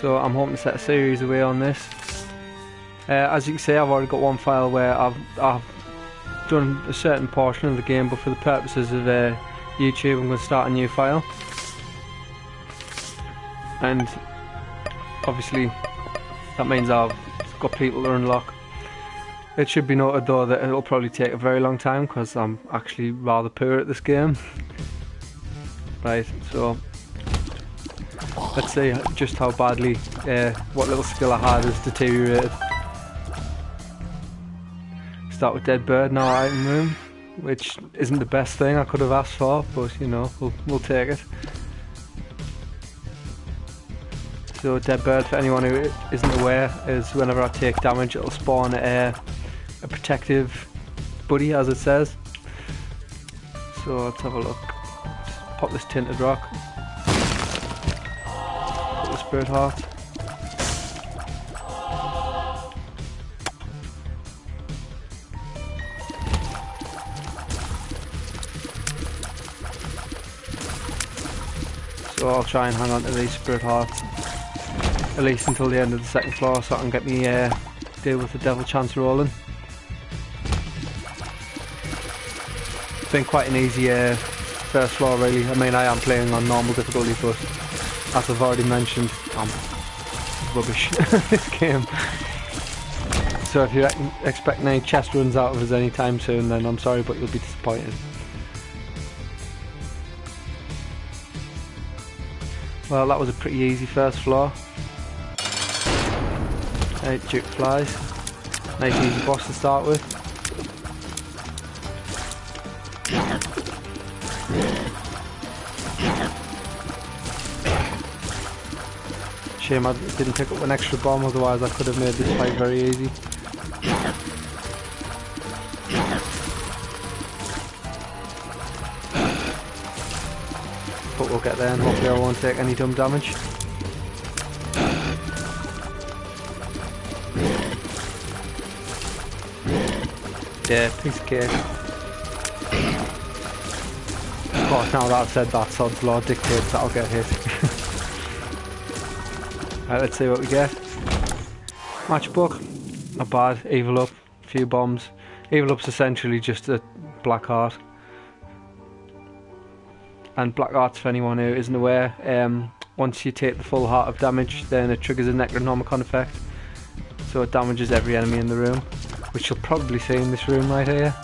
So I'm hoping to set a series away on this. As you can see, I've already got one file where I've done a certain portion of the game, but for the purposes of YouTube I'm going to start a new file. And obviously that means I've got people to unlock. It should be noted though that it'll probably take a very long time because I'm actually rather poor at this game. Right, so let's see just how badly what little skill I had has deteriorated. Start with dead bird, now item room, which isn't the best thing I could have asked for, but you know, we'll take it. So dead bird, for anyone who isn't aware, is whenever I take damage it'll spawn a protective buddy, as it says. So let's have a look. Just pop this tinted rock. Put the spirit heart. So I'll try and hang on to these spirit hearts at least until the end of the second floor, so I can get me deal with the devil chance rolling. It's been quite an easy first floor really. I mean, I am playing on normal difficulty, but as I've already mentioned, I'm rubbish at this game. So if you're expecting any chest runs out of us anytime soon, then I'm sorry, but you'll be disappointed. Well, that was a pretty easy first floor. 8 Duke flies. Nice easy boss to start with. Shame I didn't pick up an extra bomb, otherwise I could have made this fight very easy. But we'll get there and hopefully I won't take any dumb damage. Yeah, piece of cake. Of course, now that I've said that, sod's law dictates that I'll get hit. Right, let's see what we get. Matchbook, not bad. Evil up, a few bombs. Evil up's essentially just a black heart. And black hearts, for anyone who isn't aware, once you take the full heart of damage, then it triggers a Necronomicon effect. So it damages every enemy in the room, which you'll probably see in this room right here.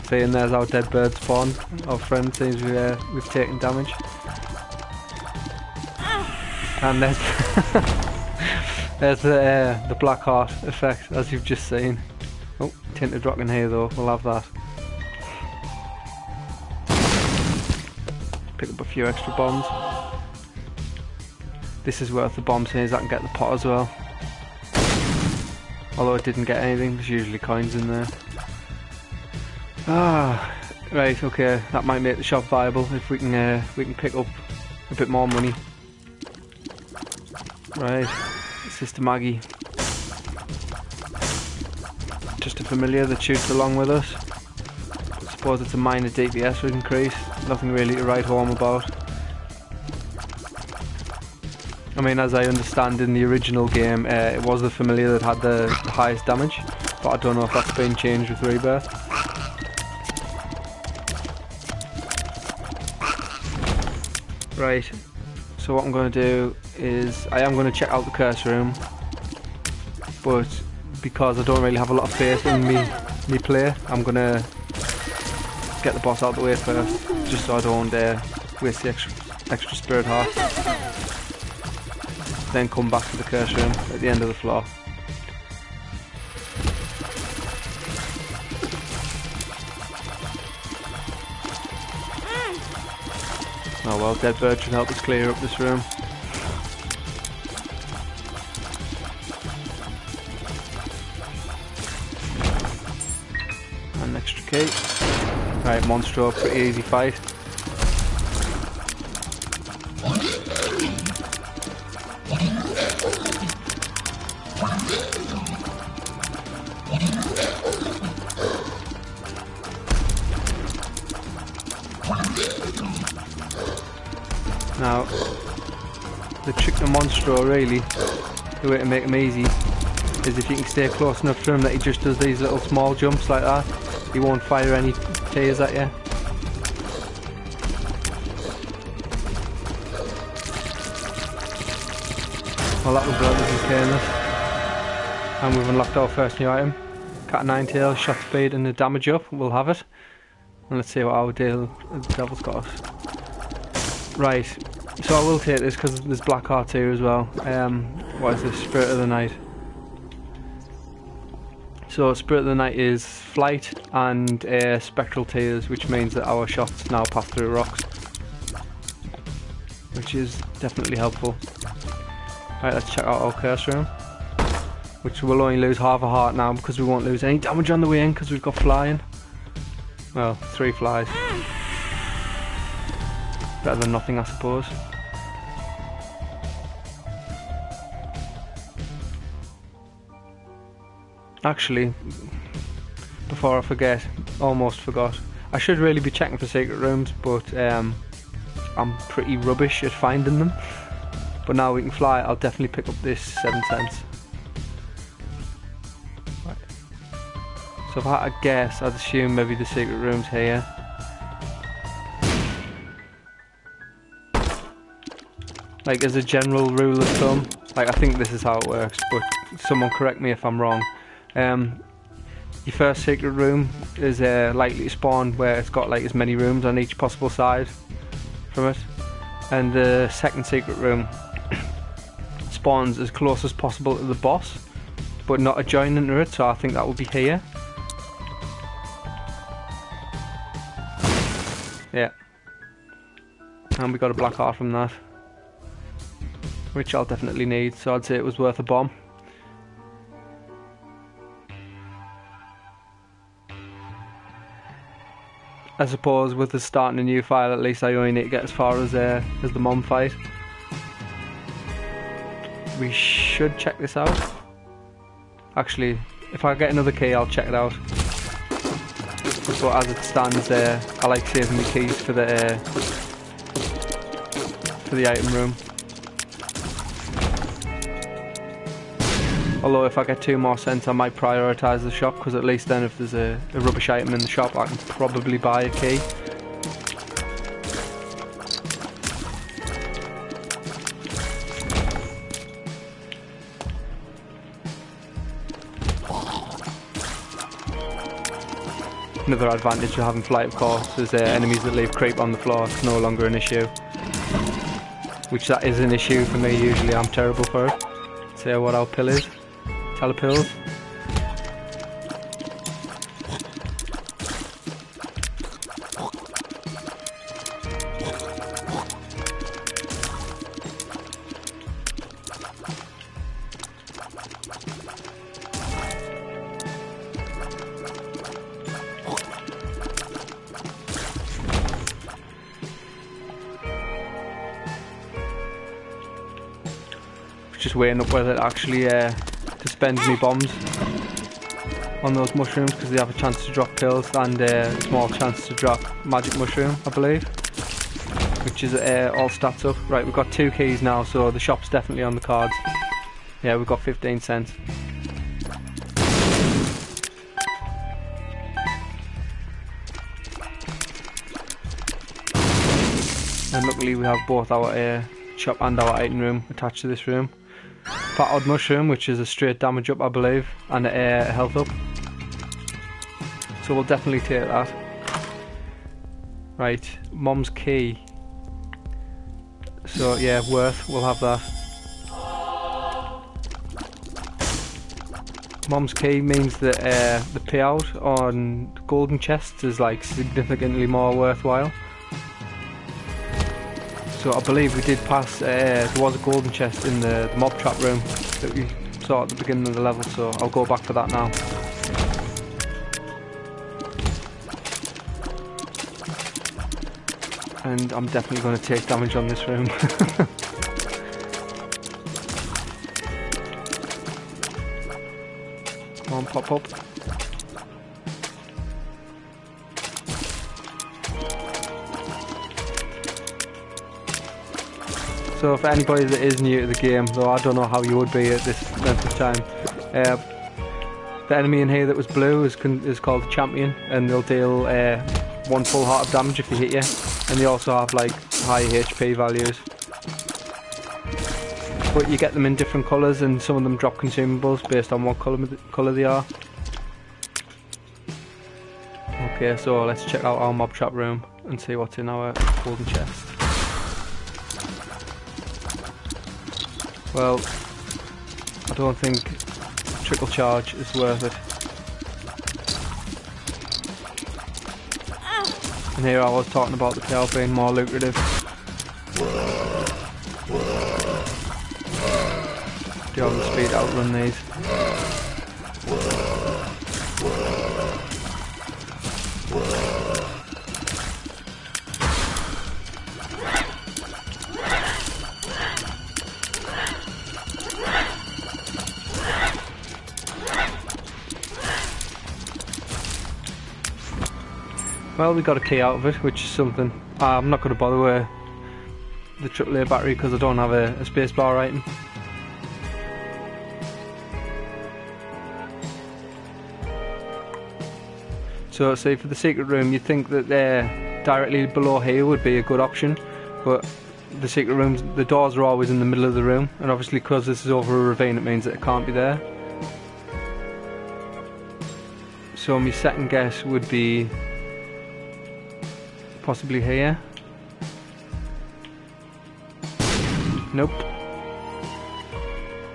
See, and there's our dead bird spawn. Our friend seems we've taken damage. And there's there's the black heart effect, as you've just seen. Oh, tinted rock in here though, we'll have that. Pick up a few extra bombs. This is worth the bombs here, as I can get the pot as well. Although it didn't get anything, there's usually coins in there. Ah, right, okay, that might make the shop viable if we can pick up a bit more money. Right, Sister Maggie. Just a familiar that shoots along with us. I suppose it's a minor DPS increase, nothing really to write home about. I mean, as I understand in the original game, it was the familiar that had the highest damage, but I don't know if that's been changed with Rebirth. Right, so what I'm going to do is, I am going to check out the curse room, but because I don't really have a lot of faith in me play, I'm going to get the boss out of the way first, just so I don't waste the extra spirit heart. Then come back to the curse room at the end of the floor. Oh well, dead bird should help us clear up this room. And an extra key. Right, Monstro, pretty easy fight. Now, the trick to Monstro, really, the way to make him easy, is if you can stay close enough to him that he just does these little small jumps like that. He won't fire any tears at you. Well, that was relatively painless. And we've unlocked our first new item. Cat 9 tail, shot speed and the damage up. We'll have it. And let's see what our devil's got. Right, so I will take this because there's black heart here as well. What is this? Spirit of the Night. So Spirit of the Night is flight and spectral tears, which means that our shots now pass through rocks, which is definitely helpful. Right, let's check out our curse room, which will only lose half a heart now because we won't lose any damage on the way in because we've got flying. Well, 3 flies. Better than nothing, I suppose. Actually, before I forget, almost forgot, I should really be checking for secret rooms, but I'm pretty rubbish at finding them. But now we can fly, I'll definitely pick up this 7 cents. Right. So if I had to guess, I'd assume maybe the secret room's here. Like, as a general rule of thumb, like, I think this is how it works, but someone correct me if I'm wrong. Your first secret room is likely to spawn where it's got like as many rooms on each possible side from it, and the second secret room spawns as close as possible to the boss, but not adjoining to it, so I think that will be here. Yeah. And we got a black heart from that, which I'll definitely need, so I'd say it was worth a bomb. I suppose with us starting a new file, at least I only need to get as far as the mom fight. We should check this out. Actually, if I get another key, I'll check it out. But as it stands, I like saving the keys for the item room. Although if I get 2 more cents, I might prioritise the shop, because at least then if there's a rubbish item in the shop, I can probably buy a key. Another advantage of having flight, of course, is enemies that leave creep on the floor. It's no longer an issue. Which that is an issue for me usually, I'm terrible for it. Let's see what our pill is. Telepills. Just weighing up whether it actually to spend me bombs on those mushrooms, because they have a chance to drop pills and a small chance to drop magic mushroom, I believe, which is all stats up. Right, we've got 2 keys now, so the shop's definitely on the cards. Yeah, we've got 15 cents. And luckily we have both our shop and our item room attached to this room. Fat odd mushroom, which is a straight damage up, I believe, and a health up. So we'll definitely take that. Right, mom's key. So yeah, worth, we'll have that. Mom's key means that the payout on golden chests is like significantly more worthwhile. So I believe we did pass, there was a golden chest in the mob trap room that we saw at the beginning of the level, so I'll go back for that now. And I'm definitely going to take damage on this room. Come on, pop up. So for anybody that is new to the game, though I don't know how you would be at this length of time, the enemy in here that was blue is called the champion, and they'll deal 1 full heart of damage if he hit you, and they also have like high HP values. But you get them in different colours, and some of them drop consumables based on what colour they are. Okay, so let's check out our mob trap room and see what's in our golden chest. Well, I don't think trickle charge is worth it. And here I was talking about the tail being more lucrative. Do you have the speed to outrun these? Well, we got a key out of it, which is something. I'm not going to bother with the AAA battery because I don't have a spacebar item. So, see, for the secret room, you'd think that directly below here would be a good option, but the secret rooms, the doors are always in the middle of the room, and obviously because this is over a ravine, it means that it can't be there. So my second guess would be possibly here. Nope.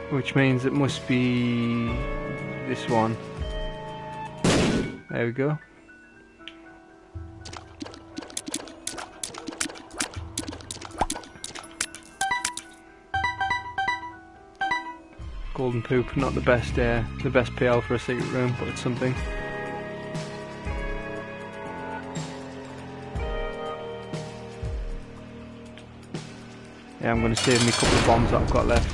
Which means it must be this one. There we go. Golden poop, not the best PL for a secret room, but it's something. Yeah, I'm going to save me a couple of bombs that I've got left.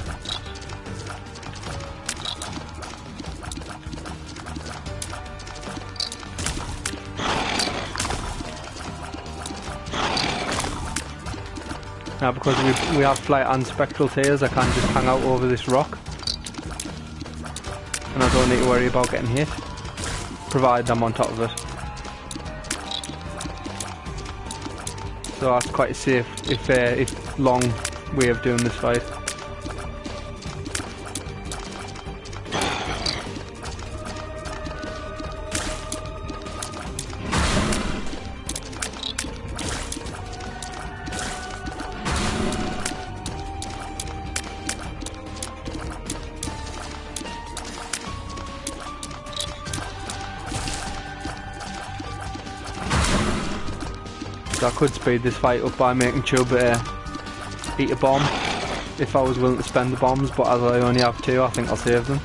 Now, because we have flight and spectral tears, I can just hang out over this rock. And I don't need to worry about getting hit, provided I'm on top of it. So that's quite a safe, if long, way of doing this fight. So I could speed this fight up by making Chubb eat a bomb if I was willing to spend the bombs, but as I only have 2, I think I'll save them.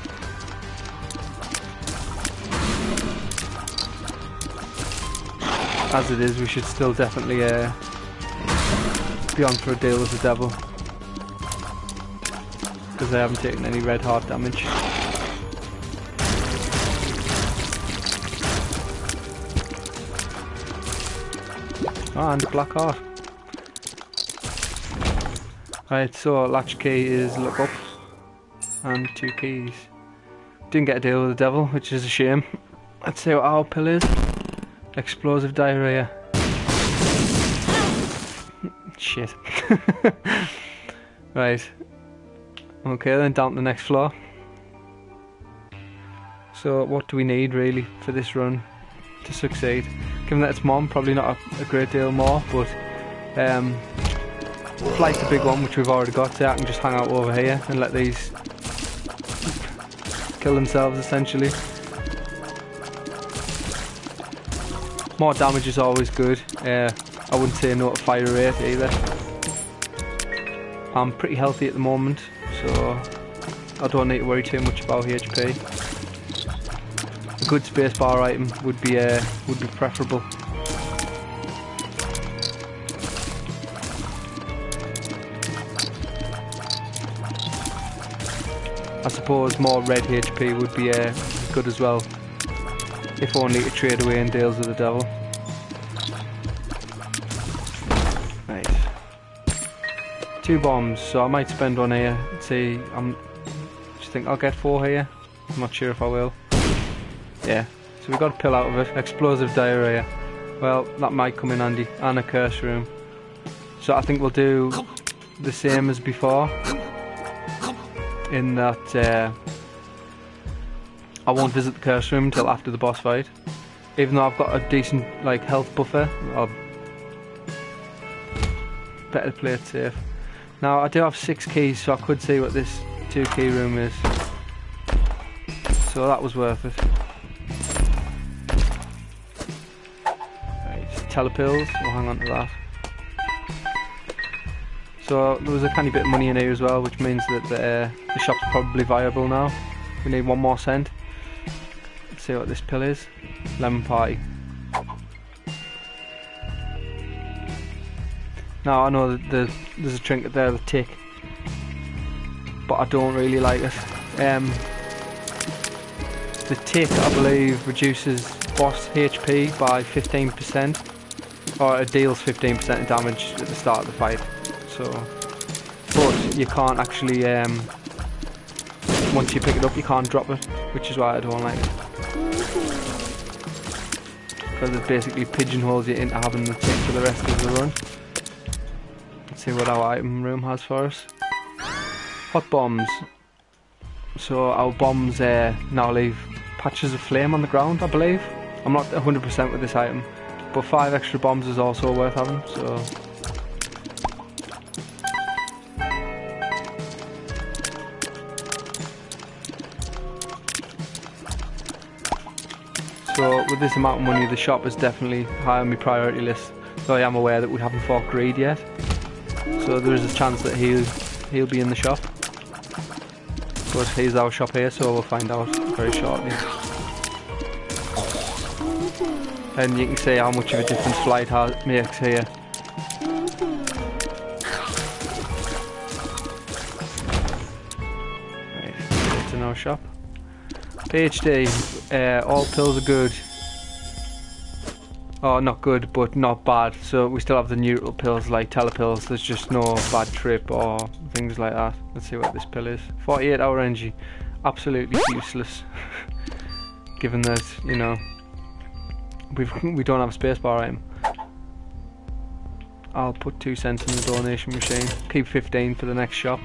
As it is, we should still definitely be on for a deal with the devil, because they haven't taken any red heart damage. Oh, and a black heart. Right, so latch key is look up, and 2 keys. Didn't get a deal with the devil, which is a shame. Let's see what our pill is. Explosive diarrhea. Shit. Right. Okay, then down to the next floor. So what do we need really for this run to succeed? Given that it's mom, probably not a great deal more, but flight's a big one, which we've already got, so I can just hang out over here and let these kill themselves essentially. More damage is always good. I wouldn't say no to fire rate either. I'm pretty healthy at the moment, so I don't need to worry too much about HP. A good spacebar item would be preferable. I suppose more red HP would be good as well, if only to trade away in deals with the devil. Right. 2 bombs, so I might spend one here. Let's see, do you think I'll get 4 here? I'm not sure if I will. Yeah, so we got a pill out of it. Explosive diarrhea. Well, that might come in handy. And a curse room. So I think we'll do the same as before. In that I won't visit the curse room until after the boss fight. Even though I've got a decent like health buffer, I'll better play it safe. Now I do have 6 keys, so I could see what this 2 key room is. So that was worth it. Right, telepills, we'll hang on to that. So there was a tiny bit of money in here as well, which means that the shop's probably viable now. We need 1 more cent. Let's see what this pill is. Lemon Party. Now I know that there's a trinket there, the tick, but I don't really like it. The tick, I believe, reduces boss HP by 15%, or it deals 15% of damage at the start of the fight. So, but you can't actually, once you pick it up, you can't drop it, which is why I don't like it. Because it basically pigeonholes you into having the tick for the rest of the run. Let's see what our item room has for us. Hot bombs. So our bombs now leave patches of flame on the ground, I believe. I'm not 100% with this item, but 5 extra bombs is also worth having, so... So with this amount of money, the shop is definitely high on my priority list, though I am aware that we haven't fought Greed yet. So there is a chance that he'll be in the shop. But here's our shop here, so we'll find out very shortly. And you can see how much of a difference flight makes here. Right, it's in our shop. PhD, all pills are good. Oh, not good, but not bad. So we still have the neutral pills like telepills. There's just no bad trip or things like that. Let's see what this pill is. 48 hour energy. Absolutely useless. Given that, you know, we don't have a spacebar item. I'll put 2 cents in the donation machine. Keep 15 for the next shop.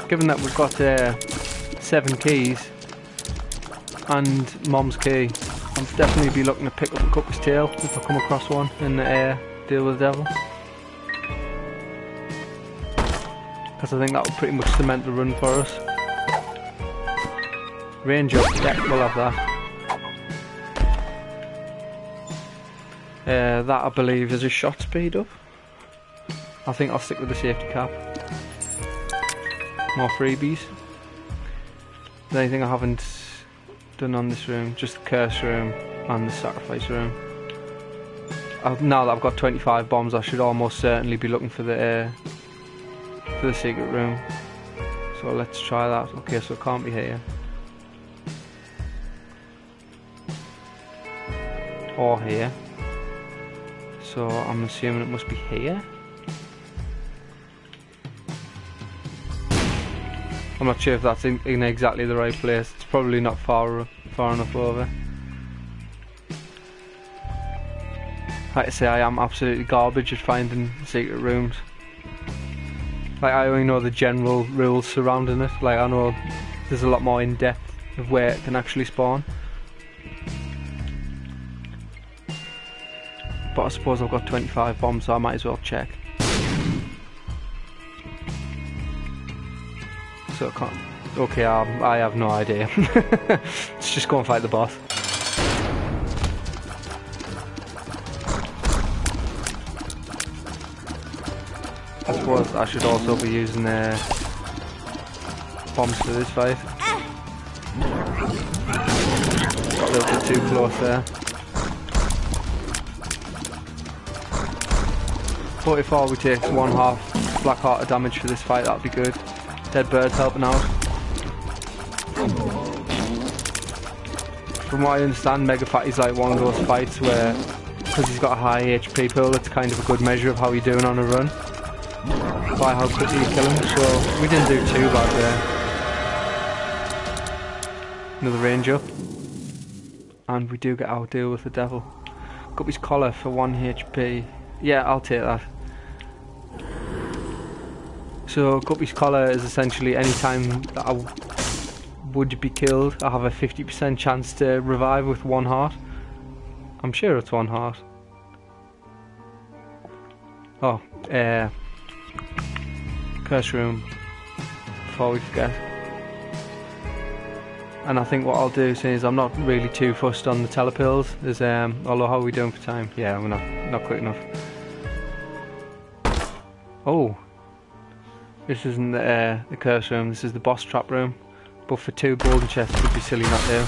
Given that we've got 7 keys and Mom's key, I'll definitely be looking to pick up a Cup's tail if I come across one and deal with the devil. Because I think that will pretty much cement the run for us. Range up, yeah, we'll have that. That I believe is a shot speed up. I think I'll stick with the safety cap. More freebies. There's anything I haven't done on this room? Just the curse room and the sacrifice room. Now that I've got 25 bombs, I should almost certainly be looking for the secret room. So let's try that. Okay, so it can't be here. Or here. So I'm assuming it must be here. I'm not sure if that's in exactly the right place. It's probably not far enough over. Like I say, I am absolutely garbage at finding secret rooms. Like, I only know the general rules surrounding it. Like, I know there's a lot more in depth of where it can actually spawn. But I suppose I've got 25 bombs, so I might as well check. So I can't. Okay, I have no idea. Let's just go and fight the boss. I suppose I should also be using bombs for this fight. Got little bit too close there. 44, we take 1/2 black heart of damage for this fight, that'll be good. Dead Bird's helping out. From what I understand, Mega Fatty's like one of those fights where, because he's got a high HP pool, it's kind of a good measure of how you're doing on a run, by how quickly you kill him, so we didn't do too bad there. Another range up. And we do get our deal with the devil. Guppy's collar for 1 HP. Yeah, I'll take that. So Guppy's collar is essentially any time that I would be killed, I have a 50% chance to revive with 1 heart. I'm sure it's 1 heart. Oh, curse room before we forget. And I think what I'll do, since I'm not really too fussed on the telepills, is although how are we doing for time? Yeah, we're not quick enough. Oh, this isn't the curse room. This is the boss trap room. But for 2 golden chests, it'd be silly not to.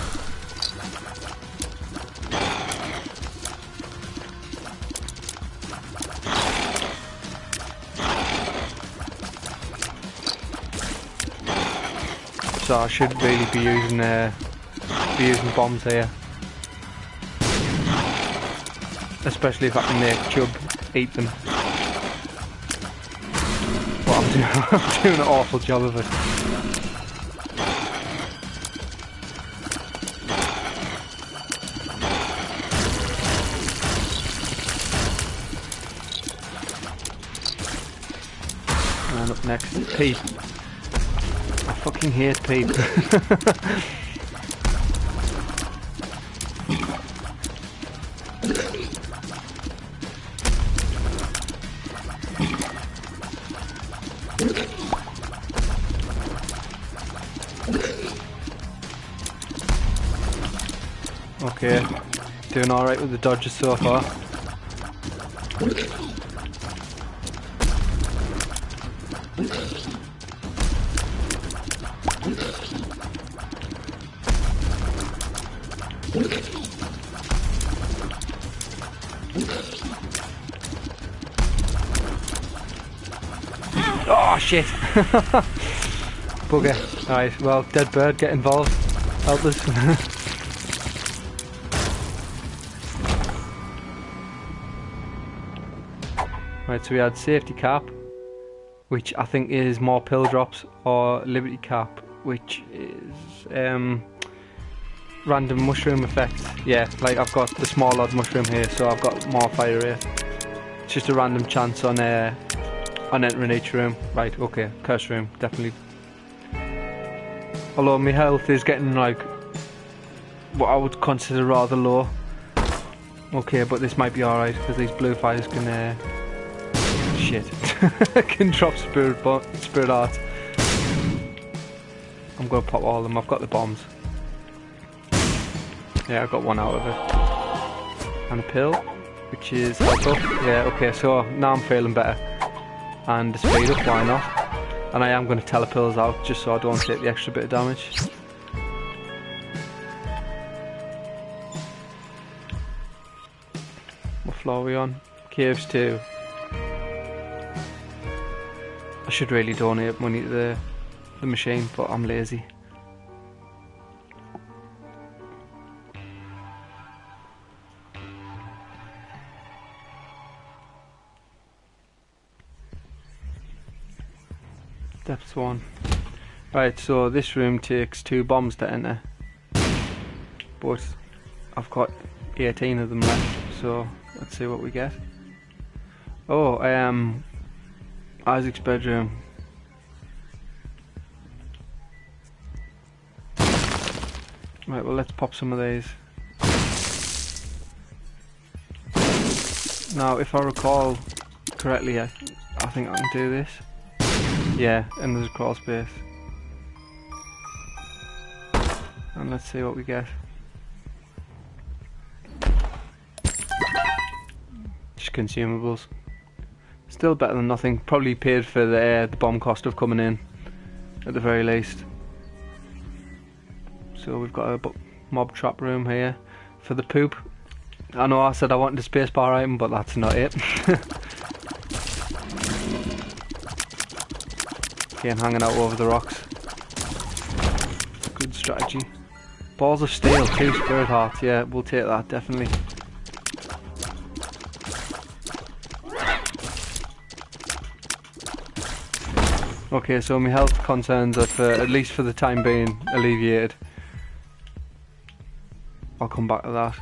So I should really be using bombs here, especially if I can make Chub eat them. But I'm doing an awful job of it. And up next is Pete. I fucking hate Pete. Okay, doing alright with the dodges so far. Oh shit! Bugger. Alright, well, Dead Bird, get involved. Help us. Right, so we had safety cap, which I think is more pill drops, or liberty cap, which is random mushroom effect. Yeah, like I've got the small odd mushroom here, so I've got more fire rate. It's just a random chance on entering each room. Right, okay, curse room, definitely. Although my health is getting like what I would consider rather low. Okay, but this might be alright because these blue fires can shit can drop spirit art. I'm gonna pop all of them. I've got the bombs. Yeah, I got 1 out of it. And a pill, which is help up. Yeah, okay, so now I'm feeling better. And the speed up, why not? And I am going to telepills out just so I don't take the extra bit of damage. What floor are we on? Caves 2. I should really donate money to the machine, but I'm lazy. Depth 1. Right, so this room takes 2 bombs to enter, but I've got 18 of them left, so let's see what we get. Oh, Isaac's bedroom. Right, well, let's pop some of these. Now, if I recall correctly, I think I can do this. Yeah, and there's a crawl space. And let's see what we get. Just consumables. Still better than nothing. Probably paid for the bomb cost of coming in, at the very least. So we've got a mob trap room here for the poop. I know I said I wanted a spacebar item, but that's not it. Again, hanging out over the rocks. Good strategy. Balls of steel, 2 spirit hearts. Yeah, we'll take that, definitely. Okay, so my health concerns are, at least for the time being, alleviated. I'll come back to that.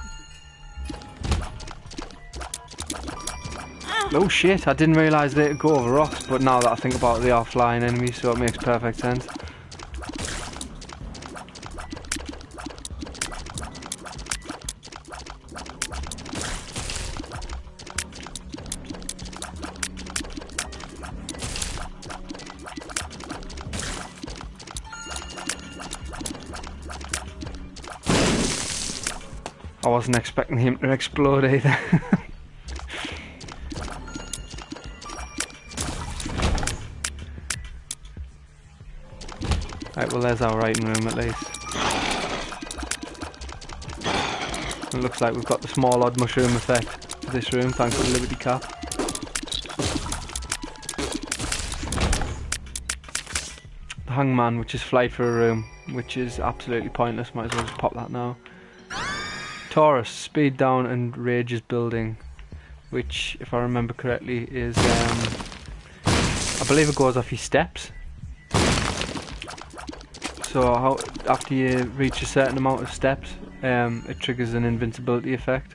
Oh shit, I didn't realise they could go over rocks, but now that I think about it, they are flying enemies, so it makes perfect sense. I wasn't expecting him to explode either. Right, well there's our writing room at least. It looks like we've got the small odd mushroom effect for this room, thanks to the Liberty Cap. The Hangman, which is fly for a room, which is absolutely pointless, might as well just pop that now. Taurus, speed down and rage is building, which, if I remember correctly, is, I believe it goes off your steps. So after you reach a certain amount of steps, it triggers an invincibility effect.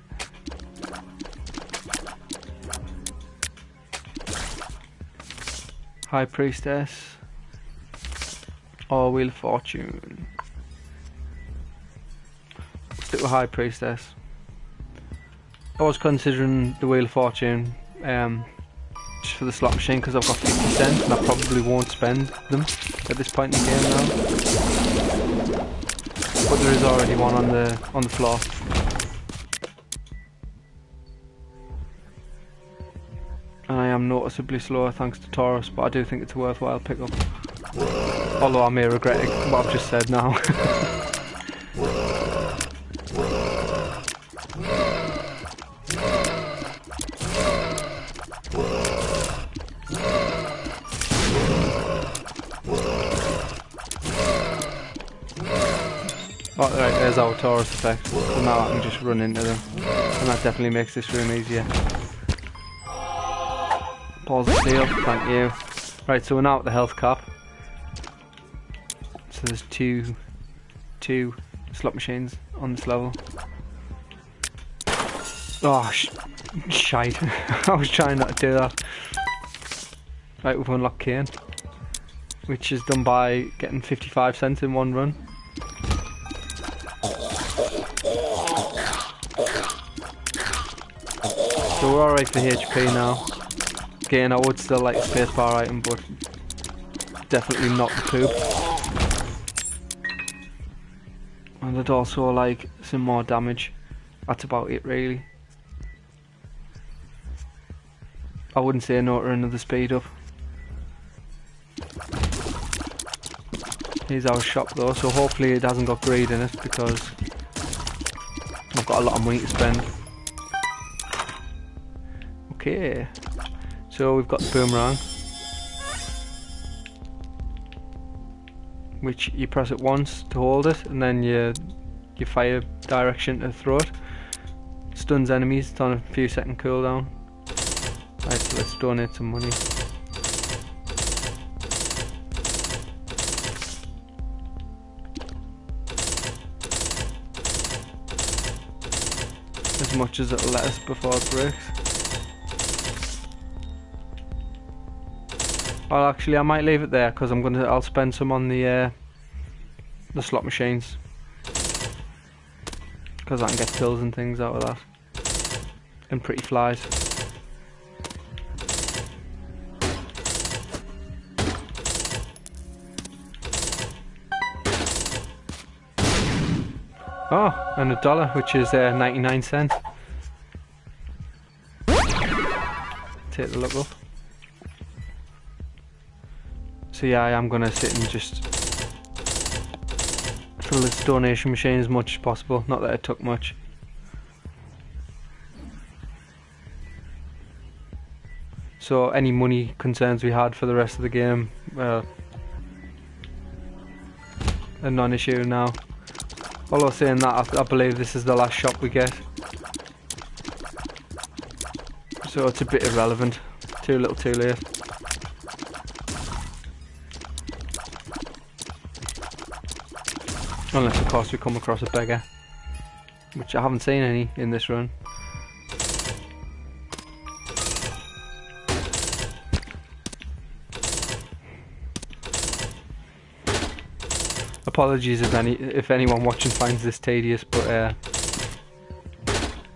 High Priestess, or Wheel of Fortune. Stick with High Priestess. I was considering the Wheel of Fortune just for the slot machine because I've got 50% and I probably won't spend them at this point in the game now. But there is already one on the floor. And I am noticeably slower thanks to Taurus, but I do think it's a worthwhile pickup. Although I may regret what I've just said now. Oh, right, there's our Taurus effect, so now I can just run into them, and that definitely makes this room easier. Balls of steel, thank you. Right, so we're now at the health cap. So there's two slot machines on this level. Oh, shite. I was trying not to do that. Right, we've unlocked Kane, which is done by getting 55 cents in one run. So we're alright for HP now. Again, I would still like a spacebar item, but definitely not the poop. And I'd also like some more damage. That's about it really. I wouldn't say no to another speed up. Here's our shop though, so hopefully it hasn't got greed in it because I've got a lot of money to spend. Okay, so we've got the boomerang, which you press it once to hold it, and then you fire direction to throw it. Stuns enemies, it's on a few second cooldown. Right, so let's donate some money. As much as it'll let us before it breaks. Well, actually, I might leave it there because I'll spend some on the slot machines because I can get pills and things out of that, and pretty flies. Oh, and $1, which is 99 cents. Take the look up. So yeah, I am gonna sit and just fill this donation machine as much as possible. Not that it took much. So any money concerns we had for the rest of the game are a non-issue now. Although saying that, I believe this is the last shop we get. So it's a bit irrelevant. Too little too late. Unless of course we come across a beggar. Which I haven't seen any in this run. Apologies if anyone watching finds this tedious, but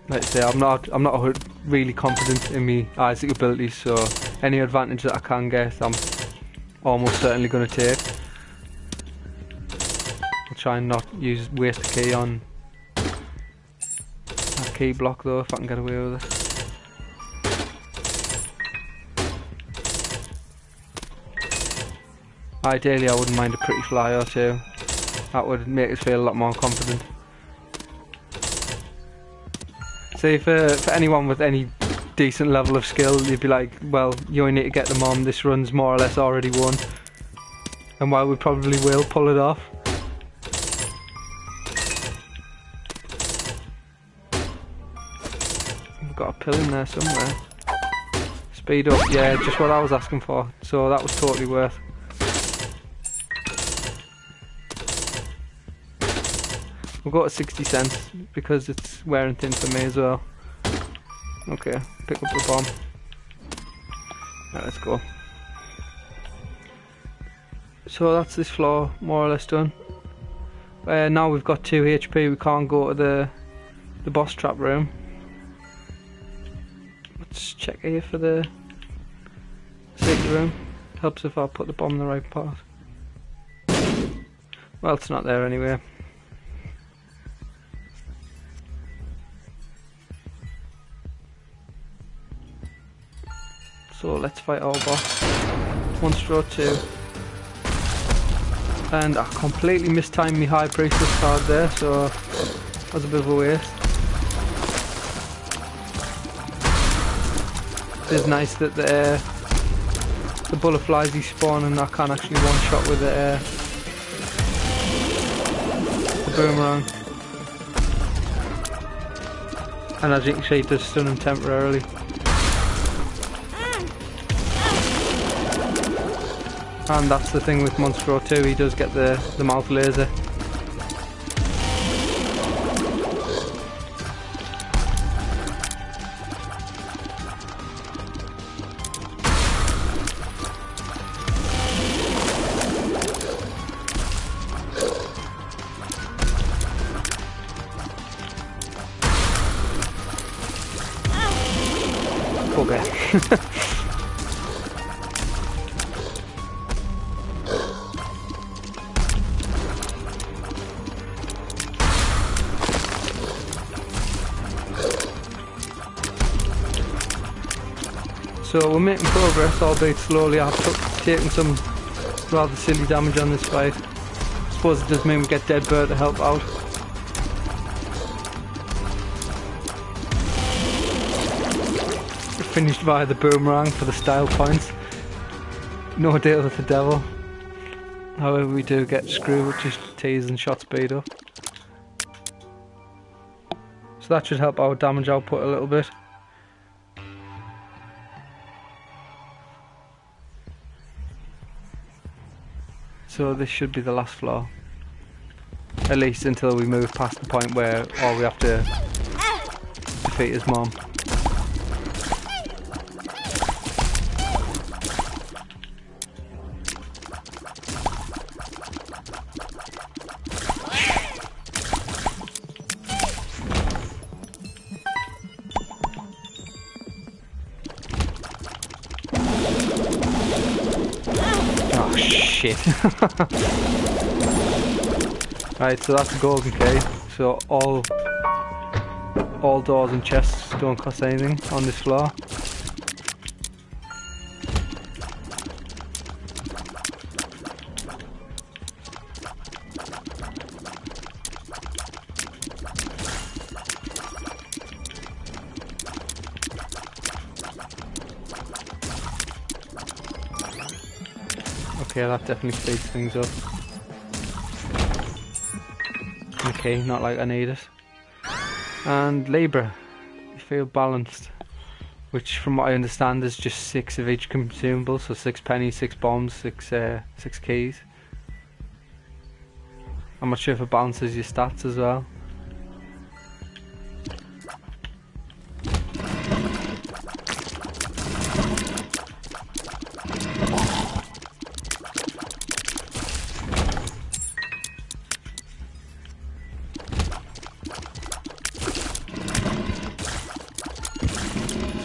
like I say, I'm not really confident in my Isaac abilities, so any advantage that I can get, I'm almost certainly going to take. I'll try and not waste a key on a key block though, if I can get away with it. Ideally, I wouldn't mind a pretty fly or two. That would make us feel a lot more confident. See, for anyone with any decent level of skill, you'd be like, well, you only need to get them on, this run's more or less already won. And while we probably will pull it off. We've got a pill in there somewhere. Speed up, yeah, just what I was asking for. So that was totally worth. We'll go to 60 cents because it's wearing thin for me as well. Okay, pick up the bomb. Right, let's go. So that's this floor more or less done. Now we've got 2 HP, we can't go to the boss trap room. Let's check here for the secret room. Helps if I put the bomb in the right part. Well, it's not there anyway. So let's fight our boss. 1 straw 2. And I completely mistimed my High Priestess card there, so that was a bit of a waste. It's nice that the butterflies despawn and I can actually one shot with the boomerang. And as you can see, it does stun him temporarily. And that's the thing with Monstro 2, he does get the mouth laser. Okay. So we're making progress, albeit slowly. I've taken some rather silly damage on this fight. I suppose it does mean we get Dead Bird to help out. We're finished via the boomerang for the style points. No deal with the devil. However, we do get screwed with just tease and shot speed up. So that should help our damage output a little bit. So this should be the last floor. At least until we move past the point where all we have to defeat his mom. Right, so that's a golden key. So all doors and chests don't cost anything on this floor. Okay, that definitely speeds things up. Okay, not like I need it. And Libra, you feel balanced, which from what I understand is just 6 of each consumable, so 6 pennies, 6 bombs, 6 keys. I'm not sure if it balances your stats as well.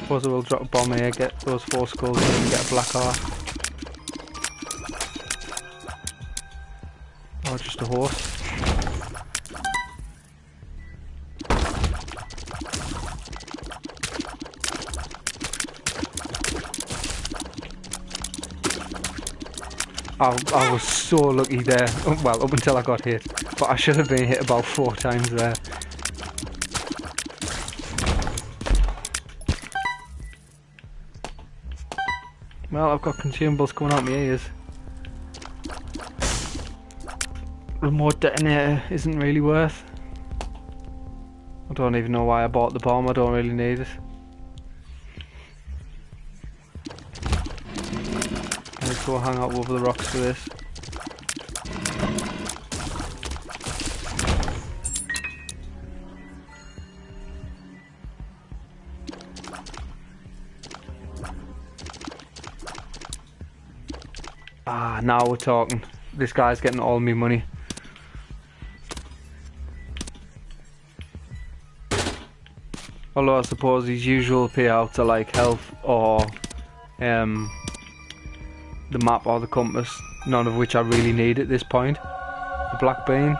Suppose I will drop a bomb here, get those 4 skulls and get a black heart. Or just a horse. I was so lucky there, well, up until I got hit, but I should have been hit about 4 times there. Well, I've got consumables coming out my ears. Remote detonator isn't really worth. I don't even know why I bought the bomb, I don't really need it. Let's go hang out over the rocks for this. Ah, now we're talking. This guy's getting all my money. Although I suppose his usual payouts are like health or the map or the compass, none of which I really need at this point. The black bean,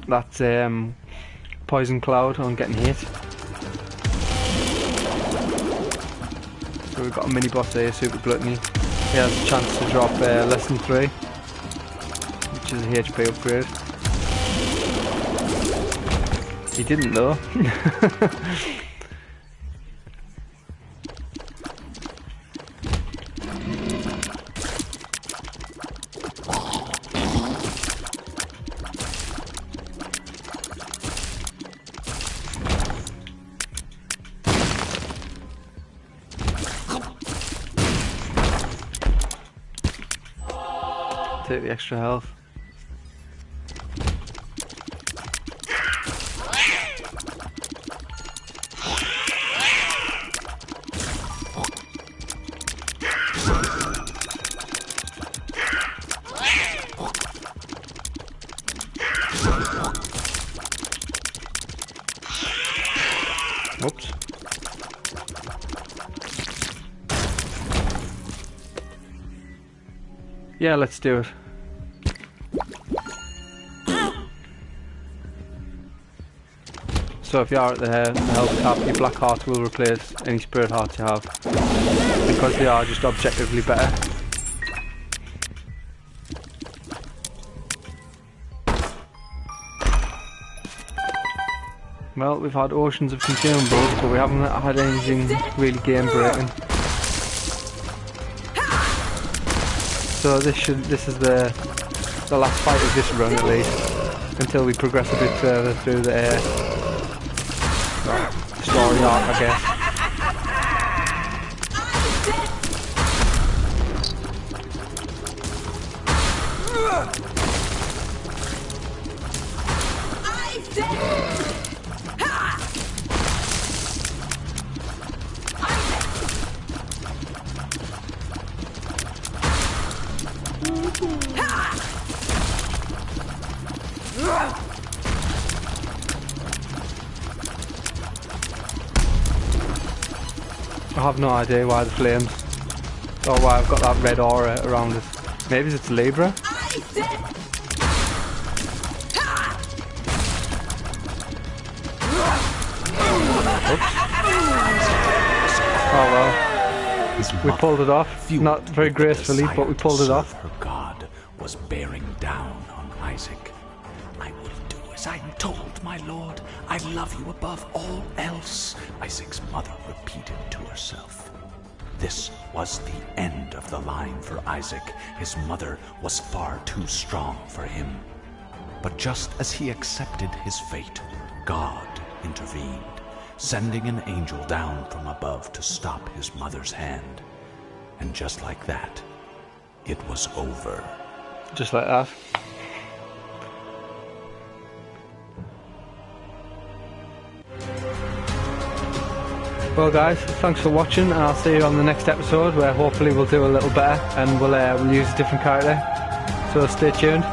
that's poison cloud on getting hit. So we've got a mini boss here, super gluttony. He has a chance to drop lesson 3, which is a HP upgrade. He didn't though. Take the extra health. Whoops. Yeah, let's do it. So if you are at the health cap, your black heart will replace any spirit hearts you have, because they are just objectively better. Well, we've had oceans of consumables, but we haven't had anything really game breaking. So this is the last fight of this run at least, until we progress a bit further through the story arc, I guess. I have no idea why the flames, or why I've got that red aura around it. Maybe it's Libra? Oops. Oh well. We pulled it off. Not very gracefully, but we pulled it off. Her God was bearing down on Isaac. I will do as I am told, my lord. I love you above all else, Isaac's mother repeated to herself. This was the end of the line for Isaac. His mother was far too strong for him. But just as he accepted his fate, God intervened, sending an angel down from above to stop his mother's hand. And just like that, it was over. Just like that. Well guys, thanks for watching, and I'll see you on the next episode where hopefully we'll do a little better and we'll use a different character. So stay tuned.